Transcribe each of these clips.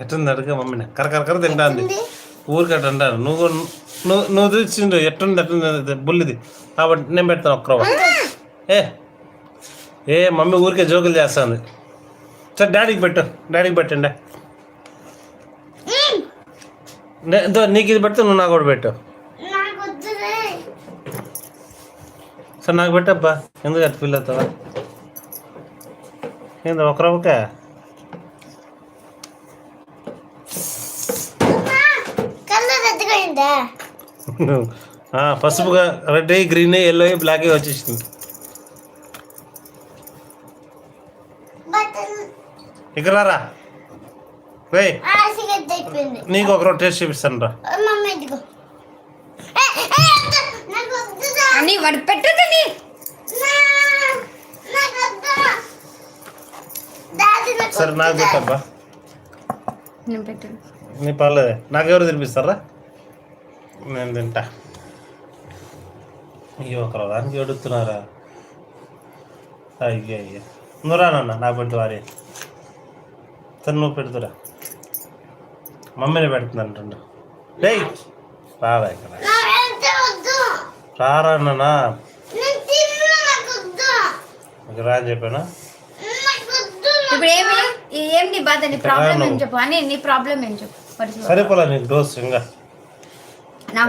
ఎట్టుంది అడుగు మమ్మీని కరకర తింటాంది ఊరికట్ట అంటాను నువ్వు చూసిండు ఎట్టుంది బుల్లిది కాబట్టి నేను పెడతాను ఒక్కరవ ఏ మమ్మీ ఊరికే జోకులు చేస్తుంది సరే డాడీకి పెట్టండి నీకు ఇది పెడితే నువ్వు నాకు కూడా పెట్టు సరే నాకు పెట్టబ్బా ఎందుకు అట్లా ఫీల్ అవుతావా ఏంది ఒకరవకే పసుపుగా రెడ్ గ్రీన్ ఎల్లో బ్లాక్ వచ్చేసింది ఇక్కడ రారా నీకు ఒక రోజు టేస్ట్ చూపిస్తాను రా సరే నాకు పెట్టబ్బా నీ పర్లేదే నాకెవరు తినిపిస్తారా నేను తింటా అయ్యో ఒక దానికి అడుగుతున్నారా అయ్యో నువ్వు రానన్నా నాకు పెట్టు వారి సరే నువ్వు పెడుతురా మమ్మీని పెడుతుంది అంటుండ రేయ్ రారా ఇక్కడ రారా అన్నా రా అని చెప్పానా ఇప్పుడు ఏం నీ బాధ నీ ప్రాబ్లం ఏం చెప్పు అని నీ ప్రాబ్లం ఏం చెప్పు సరిపోలే నీకు డోస్ ఇంకా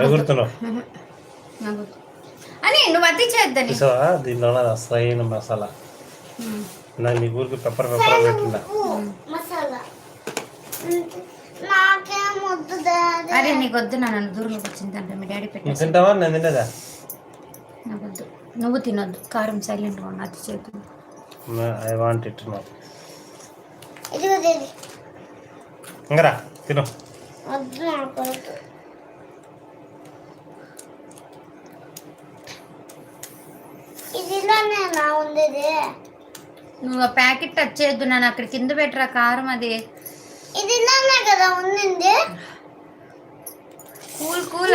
ఎగురుతున్నావు అని నువ్వు అతి చేద్దని దీనిలో అసలైన మసాలా నాకు నీ ఊరికి పెప్పర్ పెట్టిందా అరే నీకు వద్దు నన్ను దూరం వచ్చిందంటే మీ డాడీ పెట్టి తింటావా నేను తినేదా నాకు వద్దు నువ్వు తినొద్దు కారం సైలెంట్గా ఉన్నా అతి చేద్దు ఐ వాంట్ ఇట్ నో ఇంకరా తిను నువ్వు ఆ ప్యాకెట్ టచ్ చేయొద్దు నన్ను అక్కడ కింద పెట్టరా కారం అది ఇది కదా ఉంది కూల్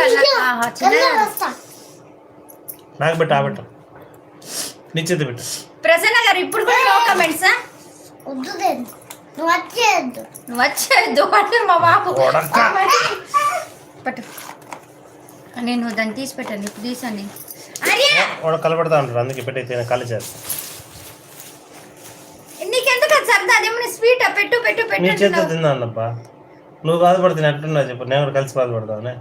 నాకు పెట్టు పెట్టు నీ చేతి పెట్టు ప్రసన్న గారు ఇప్పుడు కూడా నో కమెంట్స్ నువ్వు వచ్చేద్దు అంటే మా బాబు పట్టు నేను దాన్ని తీసి పెట్టాను ఇప్పుడు తీసాను వాడు కలబెడతా ఉంటాడు అందుకే పెట్టే ఖాళీ చేస్తా నీకెందుకు సరదా అదేమన్నా స్వీట్ పెట్టు పెట్టు నీ చేతితో పెట్టు తిన్నానబ్బా నువ్వు బాధపడుతున్నా ఎట్టున్నా చెప్పు నేను కూడా కలిసి బాధపడతావునే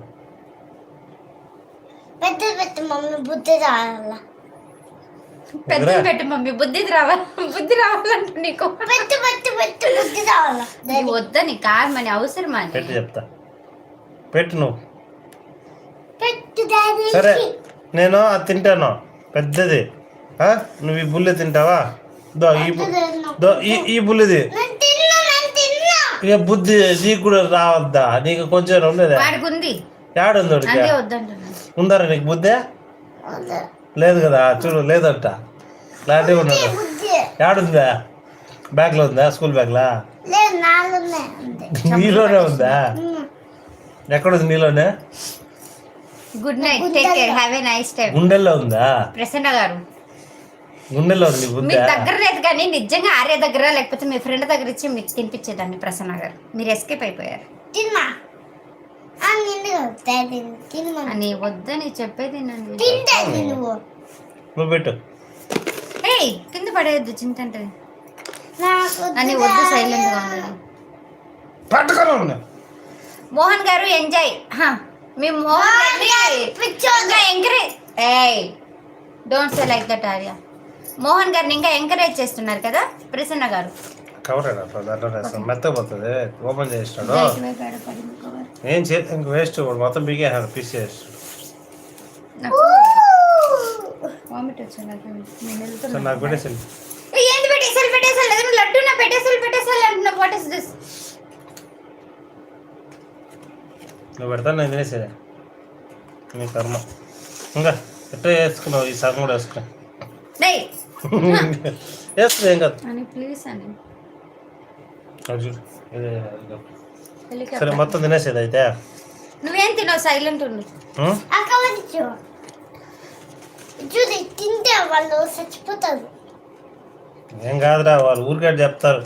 పెట్టు మమ్మీ బుద్ధి రావాల పెద్దది పెట్టు మమ్మీ బుద్ధి రావాలంటే నీకు పెట్టు బుద్ధి రావాల వద్దని కామని అవసరమని పెట్టు చెప్తా పెట్టు నువ్వు పెట్టు డాడీ సరే నేను అది తింటాను పెద్దది నువ్వు ఈ బుల్లి తింటావా ఈ బుల్లిది ఇక బుద్ధి నీకు కూడా రావద్దా నీకు కొంచెం ఉండేదా ఏడుంది ఉందారా నీకు బుద్ధి లేదు కదా చూడు లేదంట లాంటివి ఉన్నాడు ఏడుందా బ్యాగ్లో ఉందా స్కూల్ బ్యాగ్లా నీలోనే ఉందా ఎక్కడుంది నీలోనే good night take care have a nice time గుండెల్లో ఉందా ప్రసన్న గారు గుండెల్లో ఉంది మీ దగ్గర లేదు కానీ నిజంగా ఆర్య దగ్గర లేకపోతే మీ ఫ్రెండ్ దగ్గర ఇచ్చి మీకు తినిపించేదాన్ని ప్రసన్న గారు మీరు ఎస్కేప్ అయిపోయారు అని వద్దని చెప్పేది నువ్వు పెట్టు ఏయ్ కింద పడేయద్దు చింతంటే అని వద్దు సైలెంట్ గా పట్టుకొని మోహన్ గారు ఎంజాయ్ మీ మోహన్ ఎంకరేజ్ ఏయ్ don't say like that Arya Mohan గారిని ఇంకా ఎంకరేజ్ చేస్తున్నారు కదా ప్రసన్న గారు కవర్ మెత్తపోతుంది ఓపెన్ చేస్తాడు ఏం చేతి ఇంక వేస్ట్ మొత్తం బిగే పీస్ చేస్తాడు నాకు పెట్టేసి ఏంది పెట్టేసాలి లడ్డు నా పెట్టేసాలి అంటున్నా వాట్ ఇస్ దిస్ నువ్వు పెడతాను నేను తినేసేదా నీ కర్మ ఇంకా ఎట్లా వేసుకున్నావు ఈ సగం కూడా వేసుకున్నా వేసుకున్నా ఏం కాదు ప్లీజ్ అని చూడు సరే మొత్తం తినేసేది అయితే నువ్వేం తినవు సైలెంట్ ఉండు తింటే వాళ్ళు చచ్చిపోతారు ఏం కాదురా వాళ్ళు ఊరికే చెప్తారు